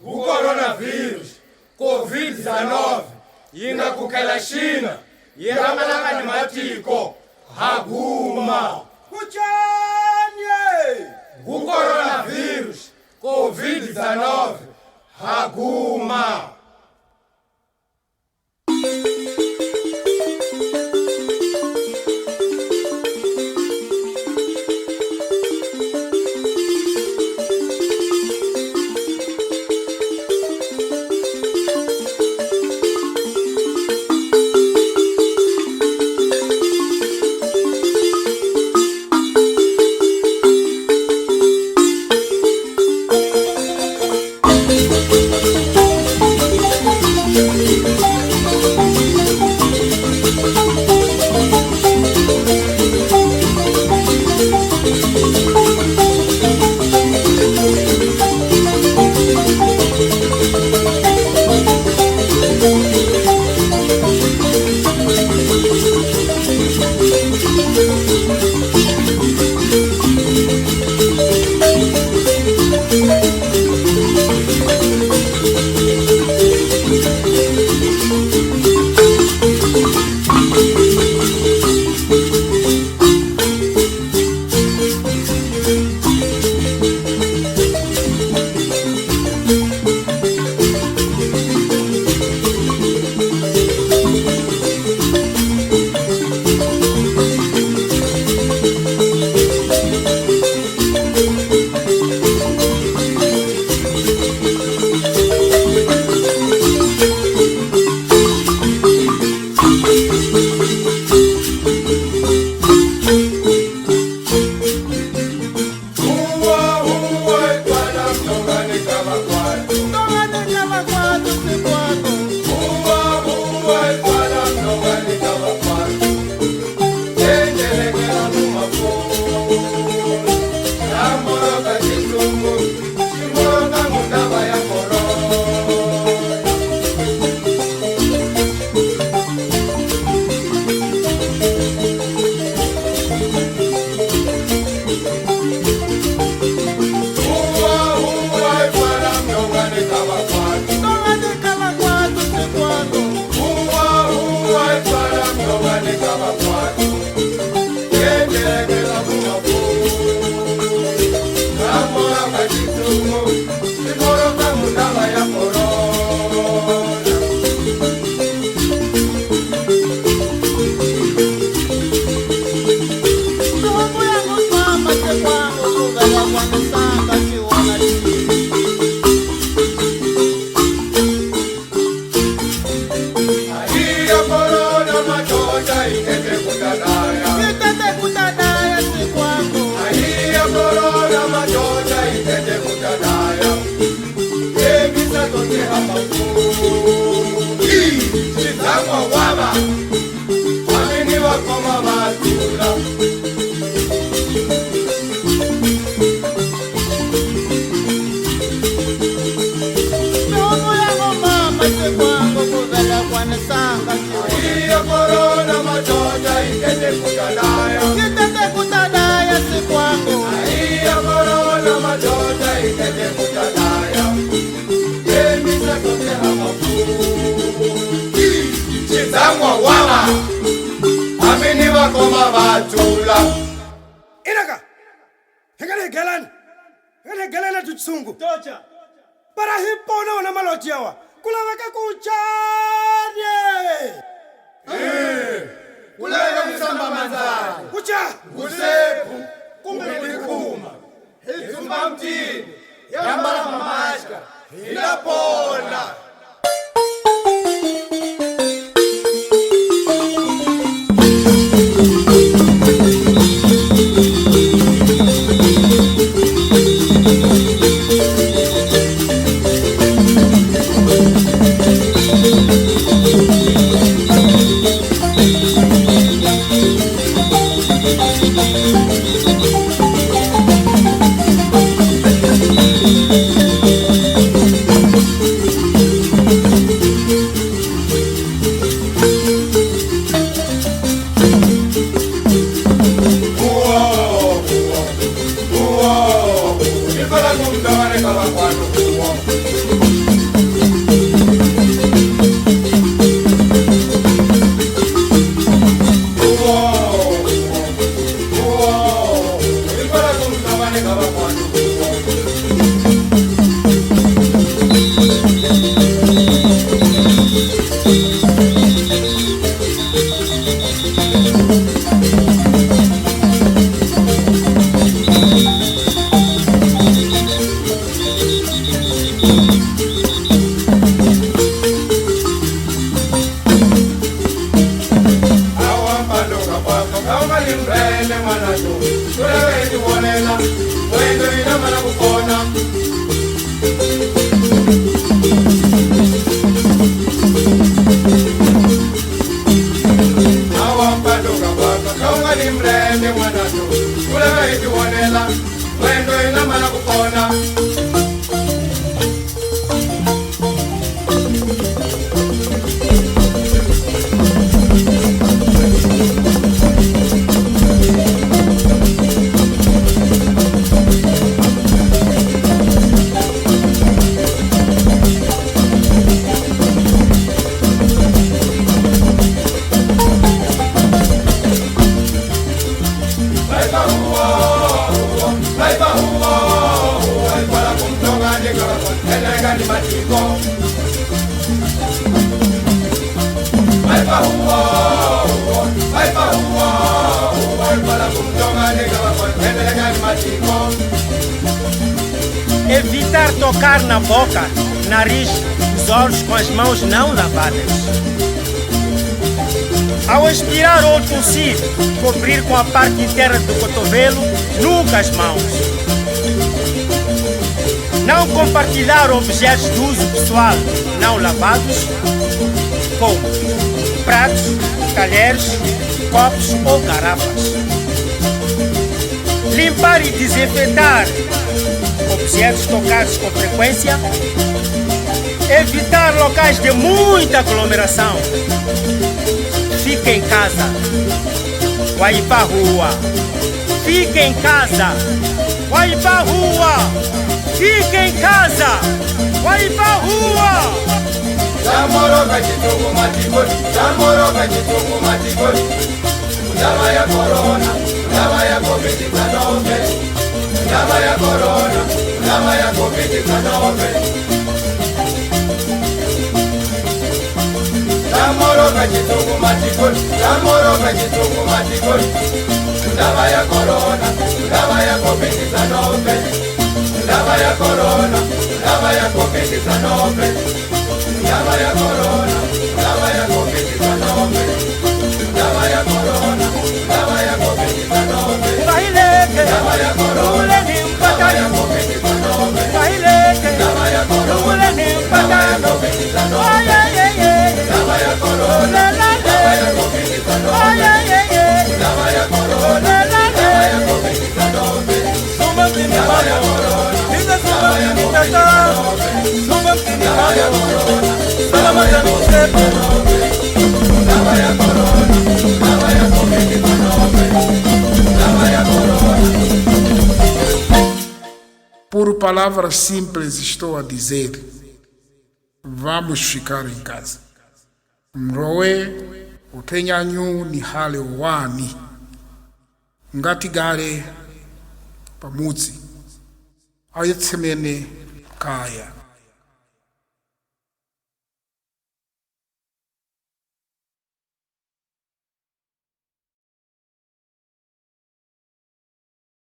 o coronavírus, Covid-19, yinga kukela China, yiramalanga ni matiko, haguma. Kuchanye! O coronavírus, Covid-19, haguma. Inaka, hengane gelana tutsungu. Tocha. Para hipona wana malotiawa. Kulaweka kuchanye. Kulaweka kusamba manzani. Kucha. Kusepu, kumbilikuma. Hizumba mtini, yambala mamashka, hilapona. Para elenga ni matiko Maipa huo Para kumtonga nega wako elenga ni matiko Evitar tocar na boca, nariz, os olhos com as mãos não lavadas. Ao expirar ou tossir, cobrir com a parte interna do cotovelo, nunca as mãos. Não compartilhar objetos de uso pessoal não lavados, como pratos, talheres, copos ou garrafas. Limpar e desinfetar objetos tocados com frequência, evitar locais de muita aglomeração. Fique em casa, vai pra rua. Fique em casa, vai pra rua. Fique em casa, vai pra rua. Zamoroga chitungu matikoti, zamoroga chitungu matikoti. Dawa ya corona, dawa ya COVID-19. Dawa ya corona, dawa ya COVID-19. Zamoroga chitungu matikoti, zamoroga chitungu matikoti. Dawa ya corona, dawa ya COVID-19. Dawa ya corona, dawa ya COVID-19. Dawa ya corona, dawa ya COVID-19. Dawa ya corona, dawa ya COVID-19. Baileke, dawa ya corona, ule ni dawa ya mpatano. COVID-19. Baileke, Dawa ya corona, ule ni dawa ya mpatano. COVID-19. Ay, ay, ay, ay. Dawa ya corona, La, la, dawa ya la. COVID-19. Ay, ay, ay, ay. Dawa ya corona, La, la, la. dawa ya COVID-19. Suma mtini Dawa ya bado. corona, Niza suma dawa ya mtini COVID-19. tata. Suma mtini Dawa ya bado. corona, Salama ya msepo. dawa ya corona, dawa ya COVID-19. Dawa ya corona. Por palavras simples estou a dizer, vamos ficar em casa. Mrowe utenyanyu ni hale wani ngatigale pamudzi ayetsemene kaya.